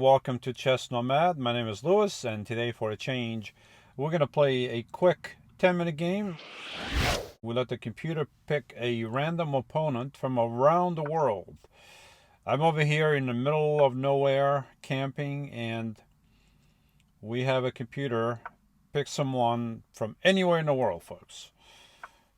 Welcome to Chess Nomad. My name is Lewis, and today, for a change, we're going to play a quick 10-minute game. We let the computer pick a random opponent from around the world. I'm over here in the middle of nowhere camping, and we have a computer pick someone from anywhere in the world, folks.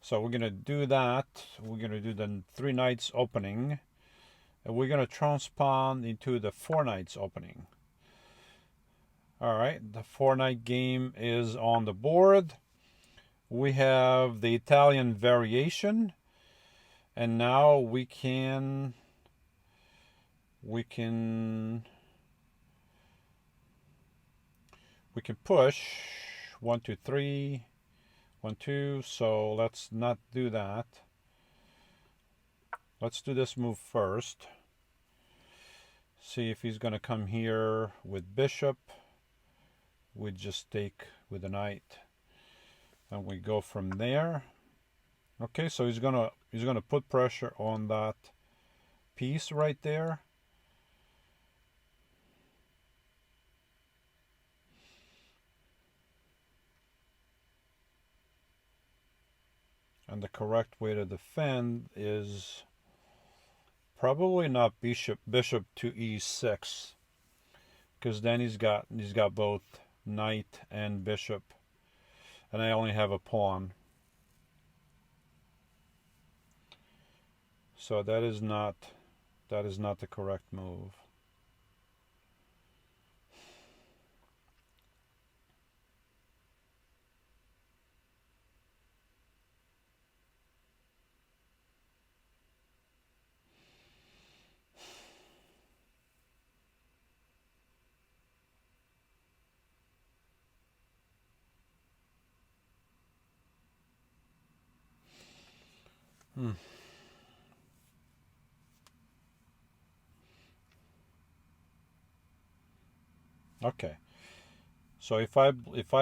So we're going to do that. We're going to do the 3 knights opening, and we're going to transpond into the 4 knights opening. All right, the 4-knight game is on the board. We have the Italian variation, and now we can push 1, 2, 3, 1, 2. So let's not do that. Let's do this move first. See if he's going to come here with bishop. We just take with the knight, and we go from there. Okay, so he's gonna put pressure on that piece right there. And the correct way to defend is probably not bishop to e6, because then he's got both knight and bishop, and I only have a pawn. So that is not the correct move. Okay. So if I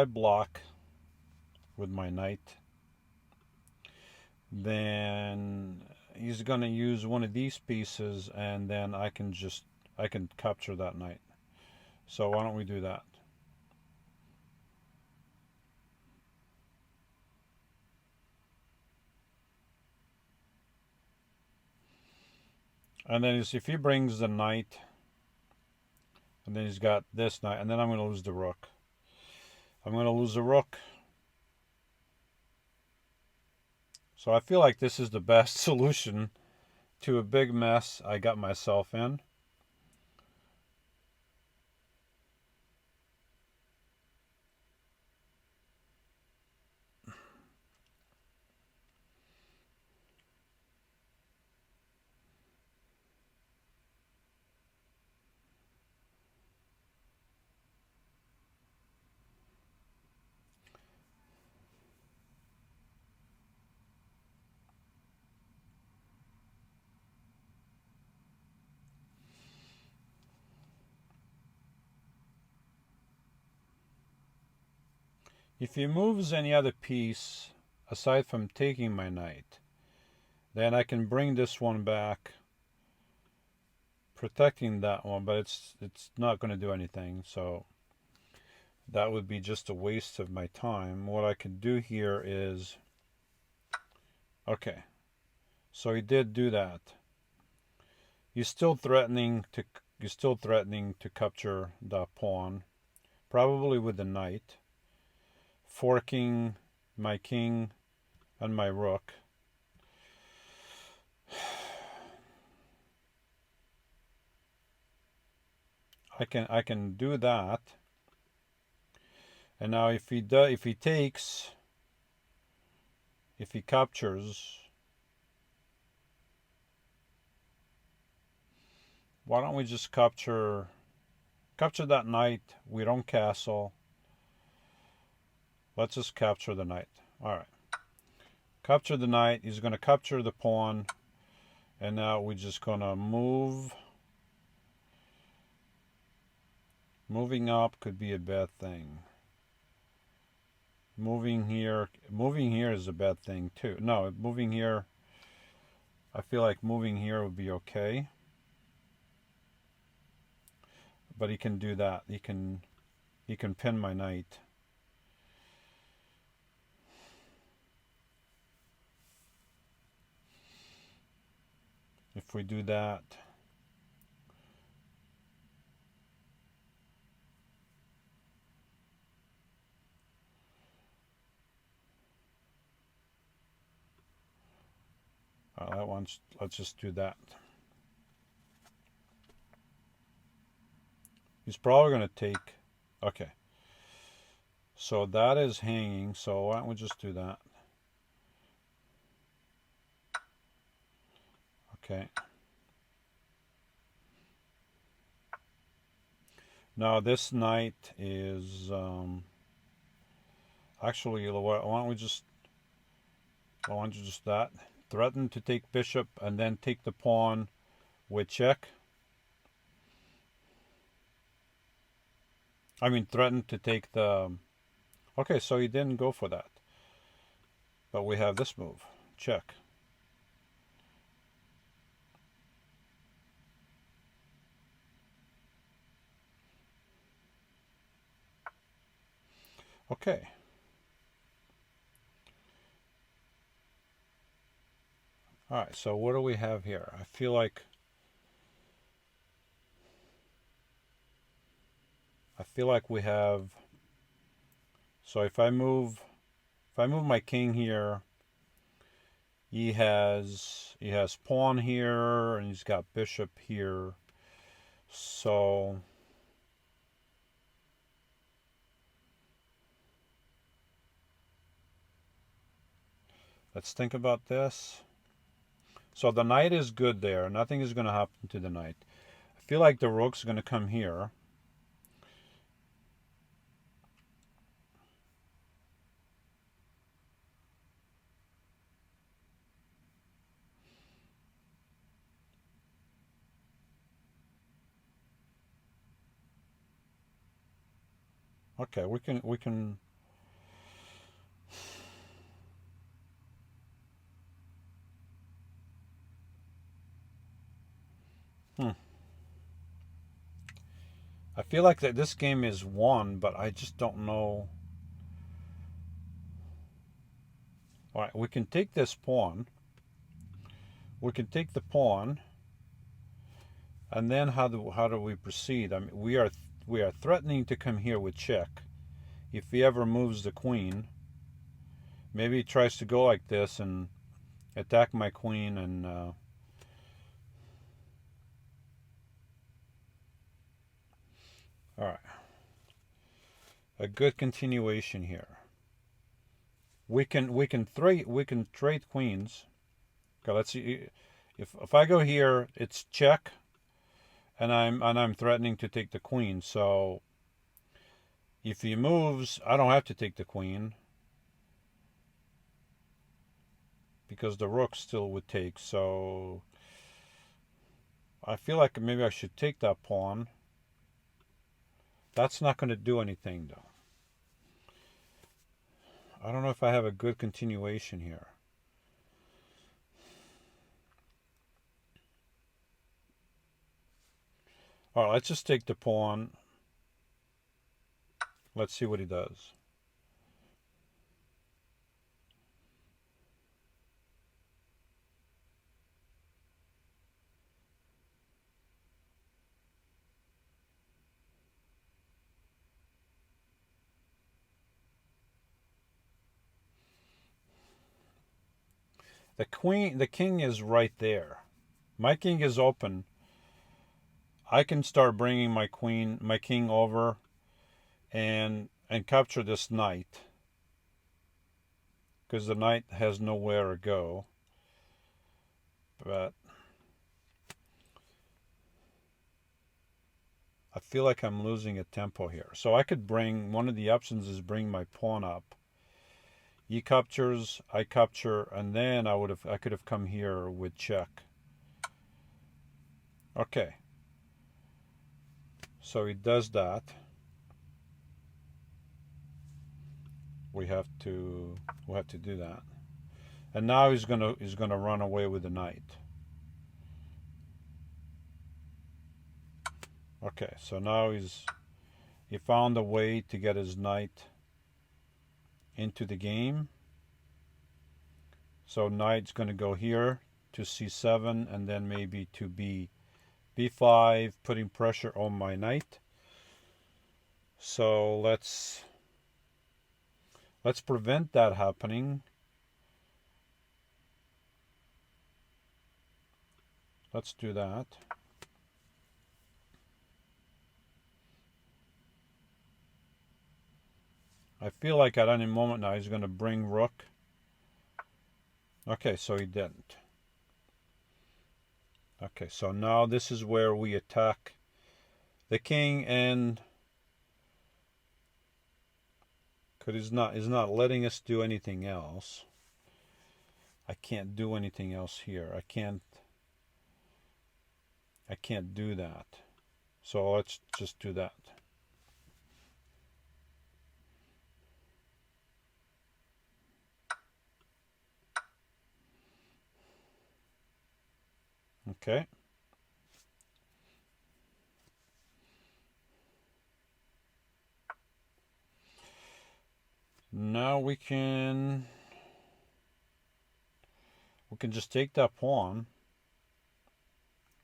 block with my knight, then he's going to use one of these pieces, and then I can capture that knight. So why don't we do that? And then if he brings the knight, and then he's got this knight, and then I'm going to lose the rook. So I feel like this is the best solution to a big mess I got myself in. If he moves any other piece aside from taking my knight, then I can bring this one back, protecting that one, but it's not going to do anything. So that would be just a waste of my time. What I could do here is, okay, so he did do that. He's still threatening to capture the pawn, probably with the knight, forking my king and my rook. I can do that. And now if he captures, why don't we just capture that knight? We don't castle. Let's just capture the knight. All right. Capture the knight. He's going to capture the pawn. And now we're just going to move. Moving up could be a bad thing. Moving here is a bad thing too. No, moving here, I feel like moving here would be okay. But he can do that. He can pin my knight. If we do that, that one's, let's just do that. He's probably going to take, okay. So that is hanging, so why don't we just do that? Okay. Now this knight is, actually, why don't we just, I want you just that. Threaten to take bishop and then take the pawn with check. I mean, threaten to take the... Okay, so he didn't go for that. But we have this move. Check. Okay. All right, so what do we have here? I feel like we have... So if I move my king here, he has pawn here and he's got bishop here. So let's think about this. So the knight is good there. Nothing is going to happen to the knight. I feel like the rook's going to come here. Okay, we can I feel like that this game is won, but I just don't know. All right, we can take this pawn. We can take the pawn, and then how do we proceed? I mean, we are threatening to come here with check. If he ever moves the queen, maybe he tries to go like this and attack my queen and all right. A good continuation here. We can trade queens. Okay, let's see. If I go here, it's check, and I'm threatening to take the queen. So if he moves, I don't have to take the queen because the rook still would take. So I feel like maybe I should take that pawn. That's not going to do anything though. I don't know if I have a good continuation here. All right, let's just take the pawn. Let's see what he does. The king is right there. My king is open. I can start bringing my king over and capture this knight because the knight has nowhere to go. But I feel like I'm losing a tempo here. So I could bring, one of the options is bring my pawn up. He captures, I capture, and then I could have come here with check. Okay. So he does that. We have to do that. And now he's gonna run away with the knight. Okay, so now he found a way to get his knight into the game. So knight's going to go here to c7 and then maybe to b5, putting pressure on my knight. So let's prevent that happening. Let's do that. I feel like at any moment now he's going to bring rook. Okay, so he didn't. Okay, so now this is where we attack the king, and because he's not letting us do anything else. I can't do anything else here. I can't do that. So let's just do that. Okay. Now we can just take that pawn,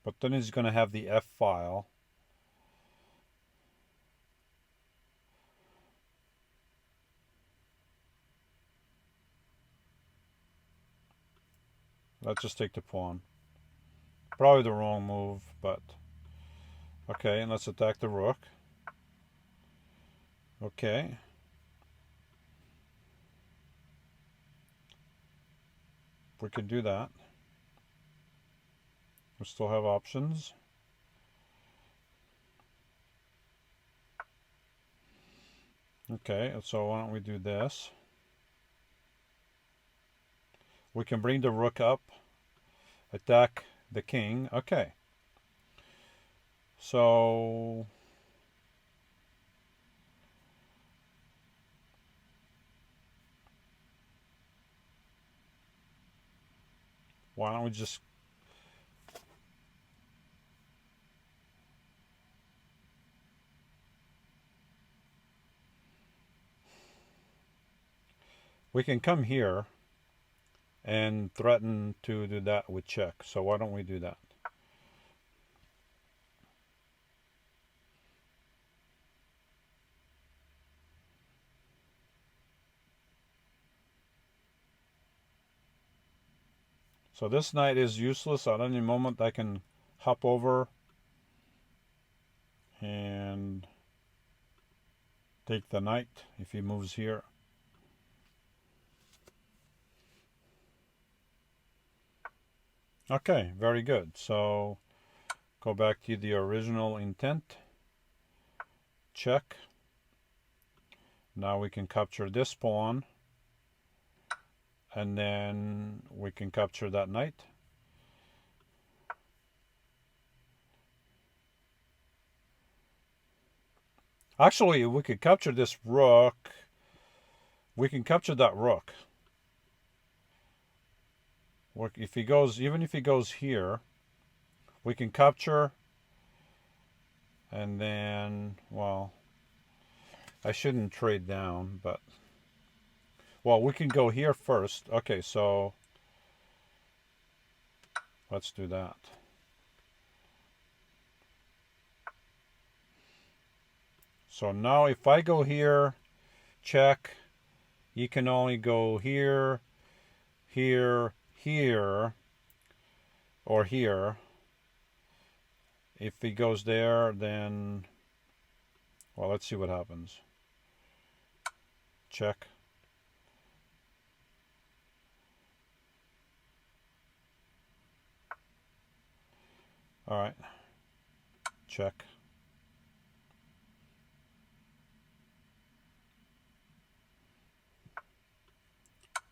but then he's going to have the F file. Let's just take the pawn. Probably the wrong move, but okay, and let's attack the rook. Okay. We can do that. We still have options. Okay, so why don't we do this? We can bring the rook up, attack the king. Okay. So why don't we just we can come here and threaten to do that with check. So why don't we do that? So this knight is useless. At any moment I can hop over and take the knight if he moves here. Okay, very good. So go back to the original intent. Check. Now we can capture this pawn, and then we can capture that knight. Actually, we could capture this rook. We can capture that rook. If he goes, even if he goes here, we can capture, and then, well, I shouldn't trade down, but, well, we can go here first. Okay, so let's do that. So now if I go here, check, you can only go here, here, here, or here. If he goes there, then, well, let's see what happens. Check. All right. Check.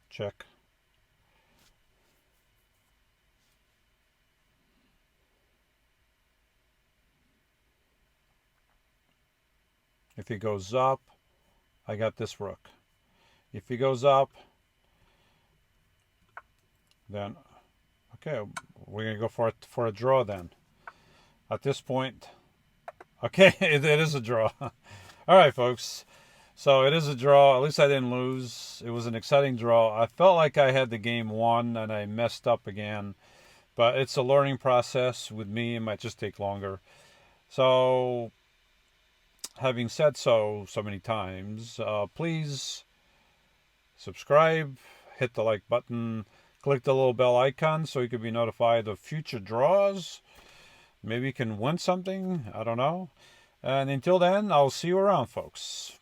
Check. If he goes up, I got this rook. If he goes up, then, okay, we're going to go for a draw then. At this point, Okay, it is a draw. All right, folks. So it is a draw. At least I didn't lose. It was an exciting draw. I felt like I had the game won and I messed up again. But it's a learning process with me. It might just take longer. So, having said so many times, please subscribe, hit the like button, click the little bell icon so you can be notified of future draws. Maybe you can win something. I don't know. And until then, I'll see you around, folks.